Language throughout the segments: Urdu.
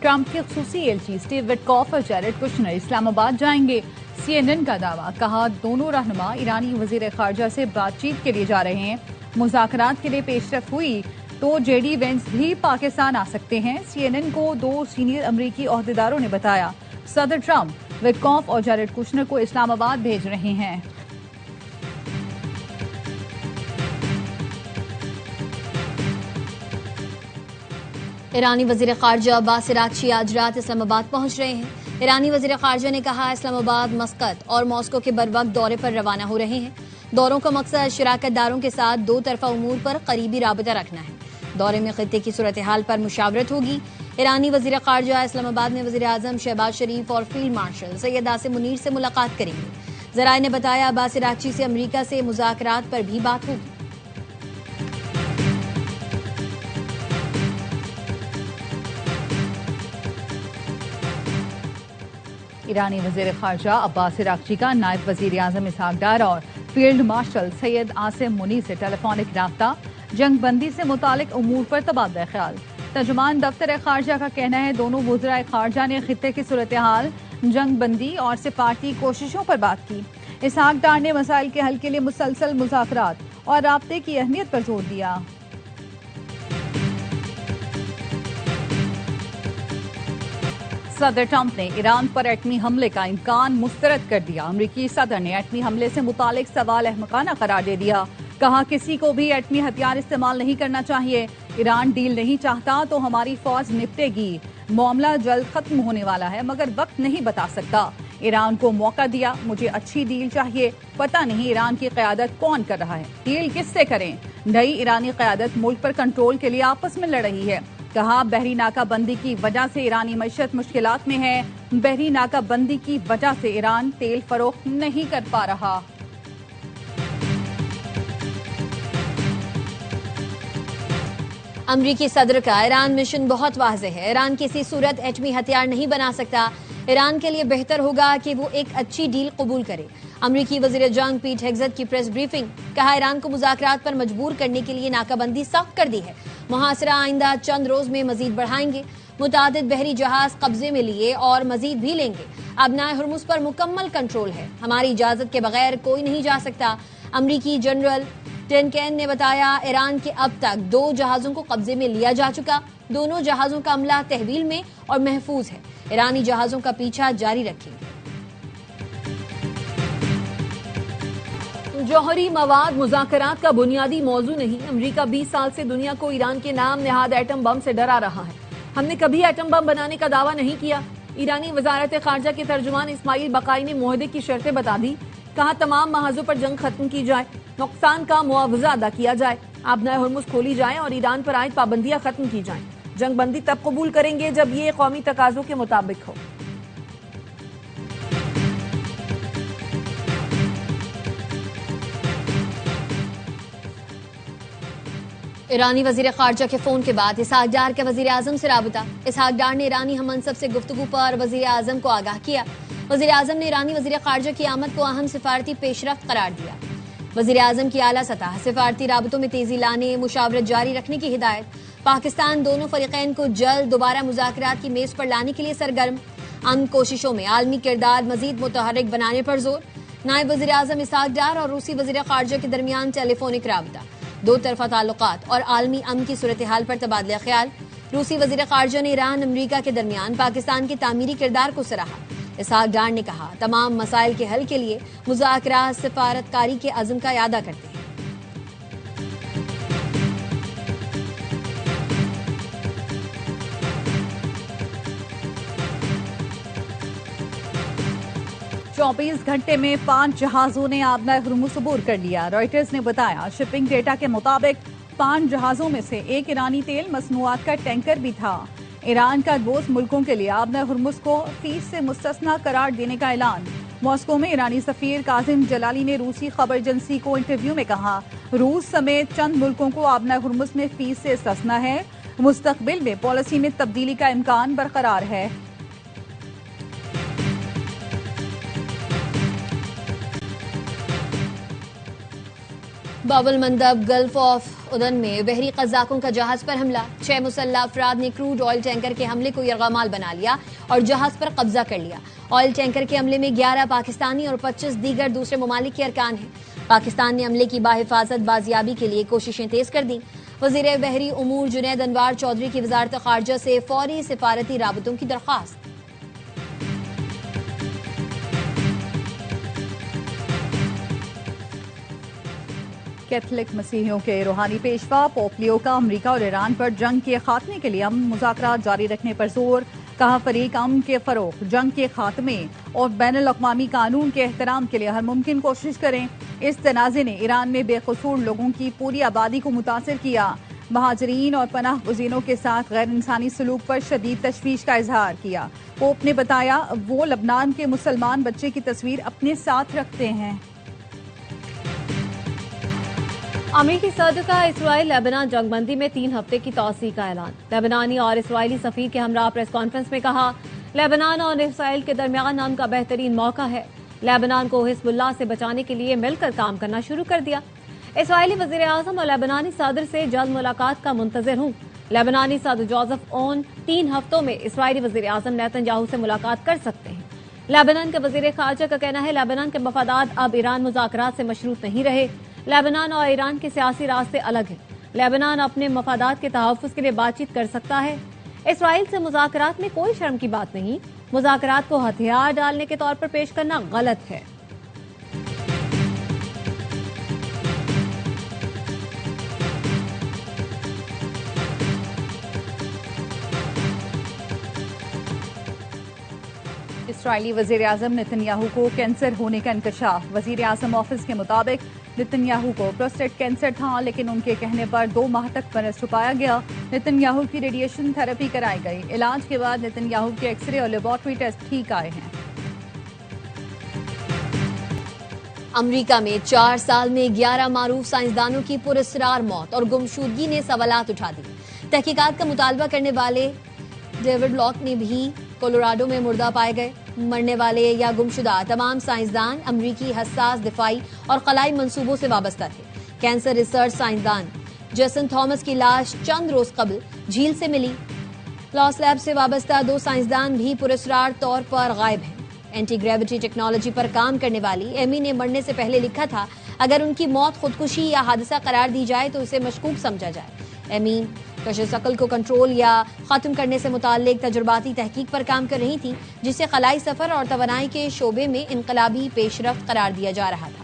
ٹرمپ کے خصوصی ایلچی اسٹیو وٹکوف اور جیرڈ کشنر اسلام آباد جائیں گے۔ CNN کا دعویٰ، کہا دونوں رہنما ایرانی وزیر خارجہ سے بات چیت کے لیے جا رہے ہیں۔ مذاکرات کے لیے پیش رفت ہوئی تو جے ڈی وینس بھی پاکستان آ سکتے ہیں۔ CNN کو 2 سینئر امریکی عہدیداروں نے بتایا صدر ٹرمپ وٹکوف اور جیرڈ کشنر کو اسلام آباد بھیج رہے ہیں۔ ایرانی وزیر خارجہ عباس عراقچی آج رات اسلام آباد پہنچ رہے ہیں۔ ایرانی وزیر خارجہ نے کہا اسلام آباد، مسقط اور ماسکو کے بروقت دورے پر روانہ ہو رہے ہیں۔ دوروں کا مقصد شراکت داروں کے ساتھ 2 طرفہ امور پر قریبی رابطہ رکھنا ہے۔ دورے میں خطے کی صورتحال پر مشاورت ہوگی۔ ایرانی وزیر خارجہ اسلام آباد میں وزیر اعظم شہباز شریف اور فیلڈ مارشل سید عاصم منیر سے ملاقات کریں گے۔ ذرائع نے بتایا عباس عراقچی سے امریکہ سے مذاکرات پر بھی بات ہوگی۔ ایرانی وزیر خارجہ عباس عراقچی کا نائب وزیر اعظم اسحاق ڈار اور فیلڈ مارشل سید عاصم منیر سے ٹیلی فونک رابطہ، جنگ بندی سے متعلق امور پر تبادلہ خیال۔ ترجمان دفتر خارجہ کا کہنا ہے دونوں وزراء خارجہ نے خطے کی صورتحال، جنگ بندی اور سفارتی کوششوں پر بات کی۔ اسحاق ڈار نے مسائل کے حل کے لیے مسلسل مذاکرات اور رابطے کی اہمیت پر زور دیا۔ صدر ٹرمپ نے ایران پر ایٹمی حملے کا امکان مسترد کر دیا۔ امریکی صدر نے ایٹمی حملے سے متعلق سوال احمقانہ قرار دے دیا۔ کہا کسی کو بھی ایٹمی ہتھیار استعمال نہیں کرنا چاہیے۔ ایران ڈیل نہیں چاہتا تو ہماری فوج نپٹے گی۔ معاملہ جلد ختم ہونے والا ہے مگر وقت نہیں بتا سکتا۔ ایران کو موقع دیا، مجھے اچھی ڈیل چاہیے۔ پتہ نہیں ایران کی قیادت کون کر رہا ہے، ڈیل کس سے کریں۔ نئی ایرانی قیادت ملک پر کنٹرول کے لیے آپس میں لڑ رہی ہے۔ کہا بحری ناکہ بندی کی وجہ سے ایرانی معیشت مشکلات میں ہے۔ بحری ناکہ بندی کی وجہ سے ایران تیل فروخت نہیں کر پا رہا۔ امریکی صدر کا ایران مشن بہت واضح ہے۔ ایران کسی صورت ایٹمی ہتھیار نہیں بنا سکتا۔ ایران کے لیے بہتر ہوگا کہ وہ ایک اچھی ڈیل قبول کرے۔ امریکی وزیر جنگ پیٹ ہیگزٹ کی پریس بریفنگ، کہا ایران کو مذاکرات پر مجبور کرنے کے لیے ناکہ بندی سخت کر دی ہے۔ محاصرہ آئندہ چند روز میں مزید بڑھائیں گے۔ متعدد بحری جہاز قبضے میں لیے اور مزید بھی لیں گے۔ ابنائے ہرمز پر مکمل کنٹرول ہے۔ ہماری اجازت کے بغیر کوئی نہیں جا سکتا۔ امریکی جنرل ٹینکین نے بتایا ایران کے اب تک 2 جہازوں کو قبضے میں لیا جا چکا۔ دونوں جہازوں کا عملہ تحویل میں اور محفوظ ہے۔ ایرانی جہازوں کا پیچھا جاری رکھیں گے۔ جوہری مواد مذاکرات کا بنیادی موضوع نہیں۔ امریکہ 20 سال سے دنیا کو ایران کے نام نہاد ایٹم بم سے ڈرا رہا ہے۔ ہم نے کبھی ایٹم بم بنانے کا دعویٰ نہیں کیا۔ ایرانی وزارت خارجہ کے ترجمان اسماعیل بقائی نے معاہدے کی شرطیں بتا دی۔ کہا تمام محاذوں پر جنگ ختم کی جائے، نقصان کا معاوضہ ادا کیا جائے، آبنائے ہرمز کھولی جائیں اور ایران پر عائد پابندیاں ختم کی جائیں۔ جنگ بندی تب قبول کریں گے جب یہ قومی تقاضوں کے مطابق ہو۔ ایرانی وزیر خارجہ کے فون کے بعد اسحاق ڈار کا وزیر اعظم سے رابطہ۔ اسحاق ڈار نے ایرانی ہم منصب سے گفتگو پر وزیر اعظم کو آگاہ کیا۔ وزیر اعظم نے ایرانی وزیر خارجہ کی آمد کو اہم سفارتی پیش رفت قرار دیا۔ وزیر اعظم کی اعلیٰ سطح سفارتی رابطوں میں تیزی لانے، مشاورت جاری رکھنے کی ہدایت۔ پاکستان دونوں فریقین کو جلد دوبارہ مذاکرات کی میز پر لانے کے لیے سرگرم۔ امن کوششوں میں عالمی کردار مزید متحرک بنانے پر زور۔ نائب وزیر اعظم اسحاق ڈار اور روسی وزیر خارجہ کے درمیان ٹیلی فونک رابطہ۔ 2 طرفہ تعلقات اور عالمی امن کی صورتحال پر تبادلہ خیال۔ روسی وزیر خارجہ نے ایران امریکہ کے درمیان پاکستان کے تعمیری کردار کو سراہا۔ اسحاق ڈار نے کہا تمام مسائل کے حل کے لیے مذاکرات سفارتکاری کے عزم کا اعادہ کرتے ہیں۔ چوبیس گھنٹے میں 5 جہازوں نے آبنائے ہرمز عبور کر لیا۔ رائٹرز نے بتایا شپنگ ڈیٹا کے مطابق 5 جہازوں میں سے ایک ایرانی تیل مصنوعات کا ٹینکر بھی تھا۔ ایران کا دوست ملکوں کے لیے آبنائے ہرمز کو فیس سے مستثنی قرار دینے کا اعلان۔ ماسکو میں ایرانی سفیر کاظم جلالی نے روسی خبر ایجنسی کو انٹرویو میں کہا روس سمیت چند ملکوں کو آبنائے ہرمز میں فیس سے استثناء ہے۔ مستقبل میں پالیسی میں تبدیلی کا امکان برقرار ہے۔ باب المندب گلف آف ادن میں بحری قزاقوں کا جہاز پر حملہ 6 مسلح افراد نے کروڈ آئل ٹینکر کے حملے کو یرغمال بنا لیا اور جہاز پر قبضہ کر لیا. آئل ٹینکر کے حملے میں 11 پاکستانی اور 25 دیگر دوسرے ممالک کے ارکان ہیں. پاکستان نے حملے کی بحفاظت بازیابی کے لیے کوششیں تیز کر دیں. وزیر بحری امور جنید انوار چودھری کی وزارت خارجہ سے فوری سفارتی رابطوں کی درخواست. کیتھولک مسیحیوں کے روحانی پیشوا پوپ لیو کا امریکہ اور ایران پر جنگ کے خاتمے کے لیے امن مذاکرات جاری رکھنے پر زور. کہا فریق امن کے فروغ، جنگ کے خاتمے اور بین الاقوامی قانون کے احترام کے لیے ہر ممکن کوشش کریں. اس تنازع نے ایران میں بے قصور لوگوں کی پوری آبادی کو متاثر کیا. مہاجرین اور پناہ گزینوں کے ساتھ غیر انسانی سلوک پر شدید تشویش کا اظہار کیا. پوپ نے بتایا وہ لبنان کے مسلمان بچے کی تصویر اپنے ساتھ رکھتے ہیں. امریکی صدر کا اسرائیل لیبنان جنگ بندی میں 3 ہفتے کی توسیع کا اعلان. لیبنانی اور اسرائیلی سفیر کے ہمراہ پریس کانفرنس میں کہا لیبنان اور اسرائیل کے درمیان امن کا بہترین موقع ہے. لیبنان کو حزب اللہ سے بچانے کے لیے مل کر کام کرنا شروع کر دیا. اسرائیلی وزیر اعظم اور لیبنانی صدر سے جلد ملاقات کا منتظر ہوں. لیبنانی صدر جوزف اون 3 ہفتوں میں اسرائیلی وزیر اعظم نیتن یاہو سے ملاقات کر سکتے ہیں. لیبنان کے وزیر خارجہ کا کہنا ہے لیبنان کے مفادات اب ایران مذاکرات سے مشروط نہیں رہے. لیبنان اور ایران کے سیاسی راستے الگ ہیں. لیبنان اپنے مفادات کے تحفظ کے لیے بات چیت کر سکتا ہے. اسرائیل سے مذاکرات میں کوئی شرم کی بات نہیں. مذاکرات کو ہتھیار ڈالنے کے طور پر پیش کرنا غلط ہے. اسرائیلی وزیر اعظم نتن یاہو کو کینسر ہونے کا انکشاف. وزیر اعظم آفس کے مطابق نتن یاہو کو پروسٹیٹ کینسر تھا لیکن ان کے کہنے پر 2 ماہ تک مرض چھپایا گیا. نتن یاہو کی ریڈیشن تھراپی کرائی گئی. علاج کے بعد نتن یاہو کے ایکس رے اور لیبارٹری ٹیسٹ ٹھیک آئے ہیں. امریکہ میں 4 سال میں 11 معروف سائنسدانوں کی پراسرار موت اور گمشدگی نے سوالات اٹھا دی. تحقیقات کا مطالبہ کرنے والے ڈیوڈ لاک نے بھی کولوراڈو میں مردہ پائے گئے. مرنے والے یا گمشدہ تمام سائنسدان امریکی حساس دفاعی اور خلائی منصوبوں سے وابستہ تھے. کینسر ریسرچ سائنسدان جیسن تھامس کی لاش چند روز قبل جھیل سے ملی. لاس لیب سے وابستہ 2 سائنسدان بھی پراسرار طور پر غائب ہیں. اینٹی گریویٹی ٹیکنالوجی پر کام کرنے والی ایمی نے مرنے سے پہلے لکھا تھا اگر ان کی موت خودکشی یا حادثہ قرار دی جائے تو اسے مشکوک سمجھا جائے. ایمی کشش عقل کو کنٹرول یا ختم کرنے سے متعلق تجرباتی تحقیق پر کام کر رہی تھی جسے خلائی سفر اور توانائی کے شعبے میں انقلابی پیش رفت قرار دیا جا رہا تھا.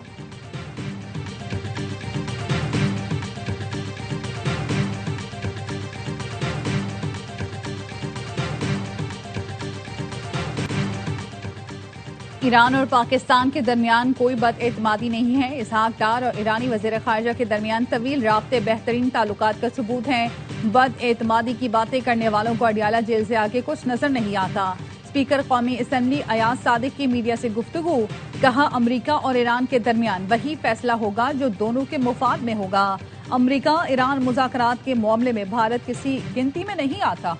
ایران اور پاکستان کے درمیان کوئی بد اعتمادی نہیں ہے. اسحاق ڈار اور ایرانی وزیر خارجہ کے درمیان طویل رابطے بہترین تعلقات کا ثبوت ہیں. بد اعتمادی کی باتیں کرنے والوں کو اڈیالہ جیل سے آگے کچھ نظر نہیں آتا. اسپیکر قومی اسمبلی ایاز صادق کی میڈیا سے گفتگو. کہا امریکہ اور ایران کے درمیان وہی فیصلہ ہوگا جو دونوں کے مفاد میں ہوگا. امریکہ ایران مذاکرات کے معاملے میں بھارت کسی گنتی میں نہیں آتا.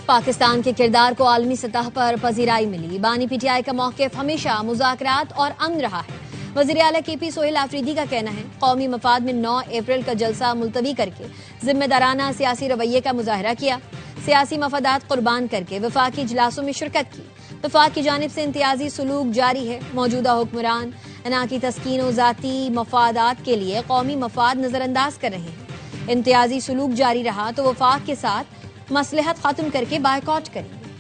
پاکستان کے کردار کو عالمی سطح پر پذیرائی ملی. بانی پی ٹی آئی کا موقف ہمیشہ مذاکرات اور امن رہا ہے. وزیر اعلیٰ کے پی سہیل آفریدی کا کہنا ہے قومی مفاد میں 9 اپریل کا جلسہ ملتوی کر کے ذمہ دارانہ سیاسی رویے کا مظاہرہ کیا. سیاسی مفادات قربان کر کے وفاقی اجلاسوں میں شرکت کی. وفاق کی جانب سے امتیازی سلوک جاری ہے. موجودہ حکمران انا کی تسکین و ذاتی مفادات کے لیے قومی مفاد نظر انداز کر رہے ہیں. امتیازی سلوک جاری رہا تو وفاق کے ساتھ مصلحت ختم کر کے بائیکاٹ کریں گے.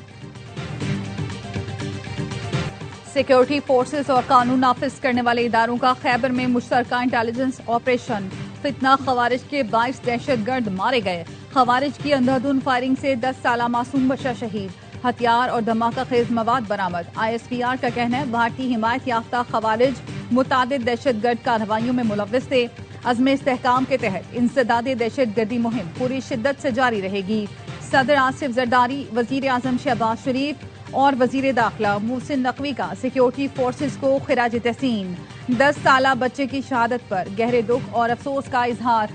سیکیورٹی فورسز اور قانون نافذ کرنے والے اداروں کا خیبر میں مشترکہ انٹیلیجنس آپریشن. فتنہ خوارج کے 22 دہشت گرد مارے گئے. خوارج کی اندھادھند فائرنگ سے 10 سالہ معصوم بچہ شہید. ہتھیار اور دھماکہ خیز مواد برآمد. ISPR کا کہنا ہے بھارتی حمایت یافتہ خوارج متعدد دہشت گرد کارروائیوں میں ملوث تھے. عزم استحکام کے تحت انسداد دہشت گردی مہم پوری شدت سے جاری رہے گی. صدر آصف زرداری، وزیر اعظم شہباز شریف اور وزیر داخلہ محسن نقوی کا سیکیورٹی فورسز کو خراج تحسین. 10 سالہ بچے کی شہادت پر گہرے دکھ اور افسوس کا اظہار.